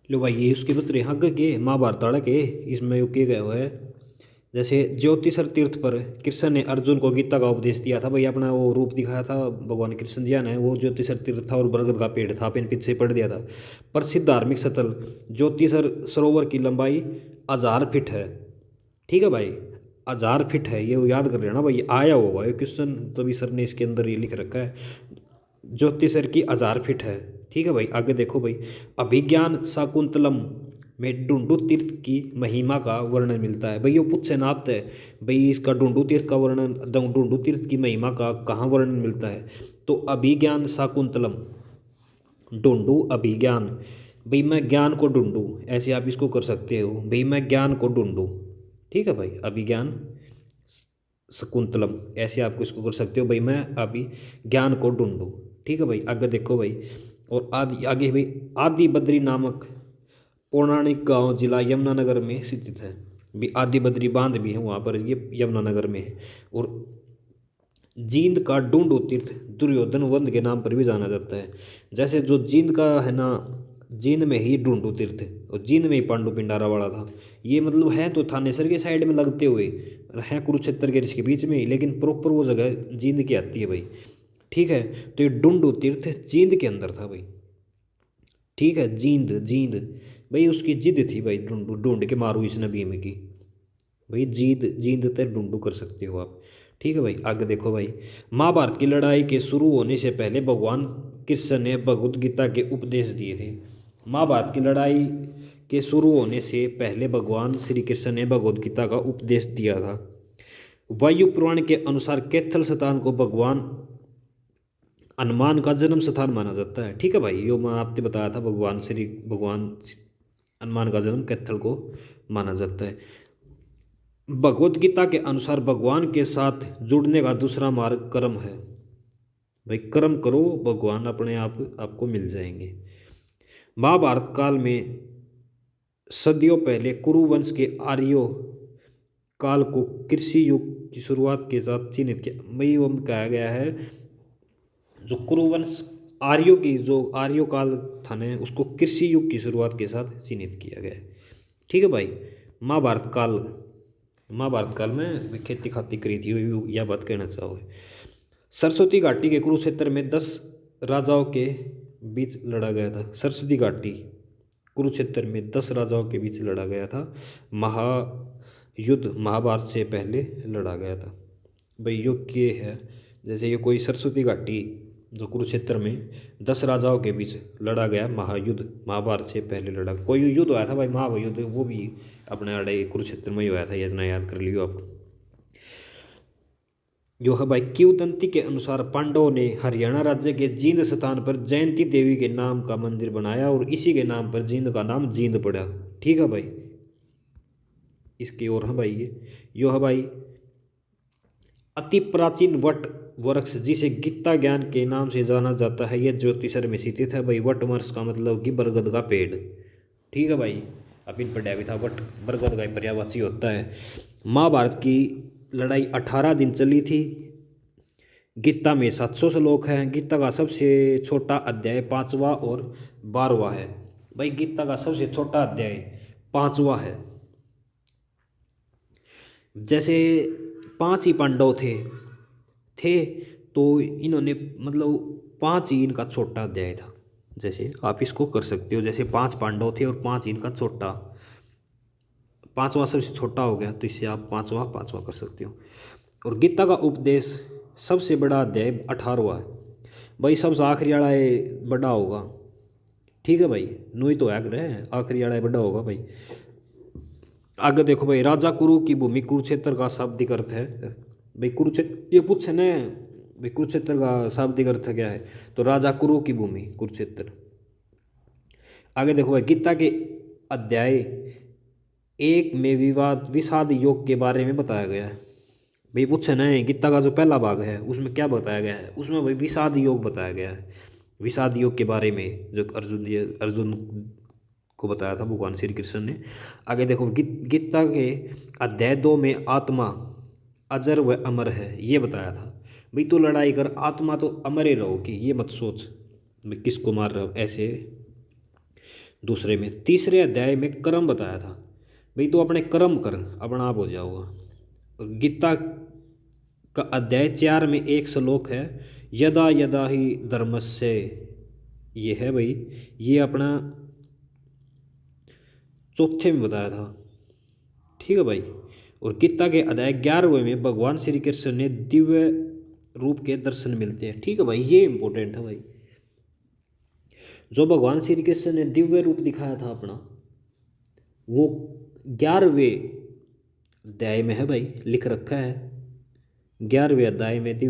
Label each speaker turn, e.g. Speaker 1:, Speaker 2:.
Speaker 1: लो भाई ये उसके बच रहे हग के महाभारत वाला के इसमें यो किए गए हुए है। जैसे ज्योतिषर तीर्थ पर कृष्ण ने अर्जुन को गीता का उपदेश दिया था भाई, अपना वो रूप दिखाया था भगवान कृष्ण जी ने, वो ज्योतिषर तीर्थ था और बरगद का पेड़ था, अपने पीछे पढ़ दिया था। प्रसिद्ध धार्मिक स्थल ज्योतिषर सरोवर की लंबाई 1000 फीट है। ठीक है भाई, 1000 फीट है, ये याद कर लेना भाई, आया होगा ये क्वेश्चन तभी सर ने इसके अंदर ये लिख रखा है। ज्योतिषर की 1000 फीट है। ठीक है भाई, आगे देखो भाई, अभिज्ञान शाकुंतलम में डुंडू तीर्थ की महिमा का वर्णन मिलता है। भाई ये पूछे ना आपसे, भाई इसका डुंडू तीर्थ का वर्णन, डुंडू तीर्थ की महिमा का कहाँ वर्णन मिलता है? तो अभिज्ञान शाकुंतलम, ढूंढू अभिज्ञान, भाई मैं ज्ञान को ढूंढूं, ऐसे आप इसको कर सकते हो, भाई मैं ज्ञान को ढूंढूं। ठीक है भाई, अभिज्ञान शकुंतलम, ऐसे आप इसको कर सकते हो, भाई मैं अभी ज्ञान को ढूंढूं। ठीक है भाई, आगे देखो भाई, और आदि आगे भाई, आदि बद्री नामक पौराणिक गांव जिला यमुनानगर में स्थित है। भी आदि बद्री बांध भी है वहाँ पर, ये यमुनानगर में है। और जींद का डूंडू तीर्थ दुर्योधन वंद के नाम पर भी जाना जाता है। जैसे जो जींद का है ना, जींद में ही डूंडू तीर्थ है, और जींद में ही पांडु पिंडारा वाला था। ये मतलब है तो थानेसर के साइड में लगते हुए, है कुरुक्षेत्र के इसके बीच में ही, लेकिन प्रॉपर वो जगह जींद की आती है भाई। ठीक है, तो ये डूंडू तीर्थ जींद के अंदर था भाई। ठीक है, जींद जींद, भाई उसकी जिद थी भाई, ढूंढ ढूंढ के मारू इसने भीम की। भाई जींद जींद तक ढूंढू कर सकते हो आप। ठीक है भाई, आगे देखो भाई, महाभारत की लड़ाई के शुरू होने से पहले भगवान कृष्ण ने भगवद गीता के उपदेश दिए थे। महाभारत की लड़ाई के शुरू होने से पहले भगवान श्री कृष्ण ने भगवद गीता का उपदेश दिया था। वायु पुराण के अनुसार कैथल स्थान को भगवान हनुमान का जन्म स्थान माना जाता है। ठीक है भाई, यो मैं आपने बताया था, भगवान हनुमान का जन्म कैथल को माना जाता है। भगवत गीता के अनुसार भगवान के साथ जुड़ने का दूसरा मार्ग कर्म है। भाई कर्म करो, भगवान अपने आप आपको मिल जाएंगे। महाभारत काल में सदियों पहले कुरुवंश के आर्यों काल को कृषि युग की शुरुआत के साथ चिन्हित किया। भाई वो कहा गया है, जो कुरुवंश आर्यों की जो आर्यों काल था ना, उसको कृषि युग की शुरुआत के साथ चिन्हित किया गया है। ठीक है भाई, महाभारत काल, महाभारत काल में खेती खाती करी थी, यह बात कहना चाहोगे। सरस्वती घाटी के कुरुक्षेत्र में 10 राजाओं के बीच लड़ा गया था। सरस्वती घाटी कुरुक्षेत्र में 10 राजाओं के बीच लड़ा गया था। महायुद्ध महाभारत से पहले लड़ा गया था। भाई युग ये है, जैसे ये कोई सरस्वती घाटी जो कुरुक्षेत्र में 10 राजाओं के बीच लड़ा गया महायुद्ध, महाभारत से पहले लड़ा कोई युद्ध हुआ था भाई, महायुद्ध, वो भी अपने अड़े कुरुक्षेत्र में ही हुआ था, ये इतना याद कर लियो आप। जो है भाई, किंवदंती के अनुसार पांडवों ने हरियाणा राज्य के जींद स्थान पर जयंती देवी के नाम का मंदिर बनाया, और इसी के नाम पर जींद का नाम जींद पड़ा। ठीक है भाई, इसकी ओर है भाई ये, यो है भाई, अति प्राचीन वट वृक्ष जिसे गीता ज्ञान के नाम से जाना जाता है, यह ज्योतिषर में स्थित है भाई। वट वृक्ष का मतलब कि बरगद का पेड़। ठीक है भाई, अभी पढ़ा भी था, वट बरगद का पर्यायवाची होता है। महाभारत की लड़ाई 18 दिन चली थी। गीता में 700 श्लोक हैं। गीता का सबसे छोटा अध्याय 5वां और 12वां है। भाई गीता का सबसे छोटा अध्याय 5वां है। जैसे 5 ही पांडव थे तो इन्होंने मतलब 5 ही इनका छोटा अध्याय था। जैसे आप इसको कर सकते हो, जैसे 5 पांडव थे और 5 इनका छोटा, 5वां सबसे छोटा हो गया, तो इससे आप पाँचवा पाँचवा कर सकते हो। और गीता का उपदेश सबसे बड़ा अध्याय 18वां है। भाई सबसे आखिरी वाला ये बड़ा होगा। ठीक है भाई, नू ही तो है ग्रह, आखिरी वाला बड़ा होगा भाई। आगे देखो भाई, राजा कुरु की भूमि कुरुक्षेत्र का शाब्दिक अर्थ है। भाई कुरुक्षेत्र ये पूछे न, भाई कुरुक्षेत्र का शाब्दिक अर्थ क्या है? तो राजा कुरु की भूमि कुरुक्षेत्र। आगे देखो भाई, गीता के अध्याय 1 में विवाद विषाद योग के बारे में बताया गया है। भाई पूछे ना, गीता का जो पहला भाग है उसमें क्या बताया गया है? उसमें भाई विषाद योग बताया गया है। विषाद योग के बारे में जो अर्जुन को बताया था भगवान श्री कृष्ण ने। आगे देखो, गीता के अध्याय 2 में आत्मा अजर व अमर है, ये बताया था। भाई तू लड़ाई कर, आत्मा तो अमर ही रहोगी, ये मत सोच मैं किसको मार रहा हूँ ऐसे। दूसरे में। तीसरे अध्याय में कर्म बताया था भाई, तो अपने कर्म कर अपना आप हो जाओगा। गीता का अध्याय 4 में एक श्लोक है, यदा यदा ही धर्मस्य, ये है भाई, ये अपना चौथे में बताया था। ठीक है भाई। और गीता के अध्याय 11वें में भगवान श्री कृष्ण ने दिव्य रूप के दर्शन मिलते हैं। ठीक है भाई, ये इंपॉर्टेंट है भाई। जो भगवान श्री कृष्ण ने दिव्य रूप दिखाया था अपना, वो 11वें अध्याय में है भाई, लिख रखा है 11वें अध्याय में दिव्य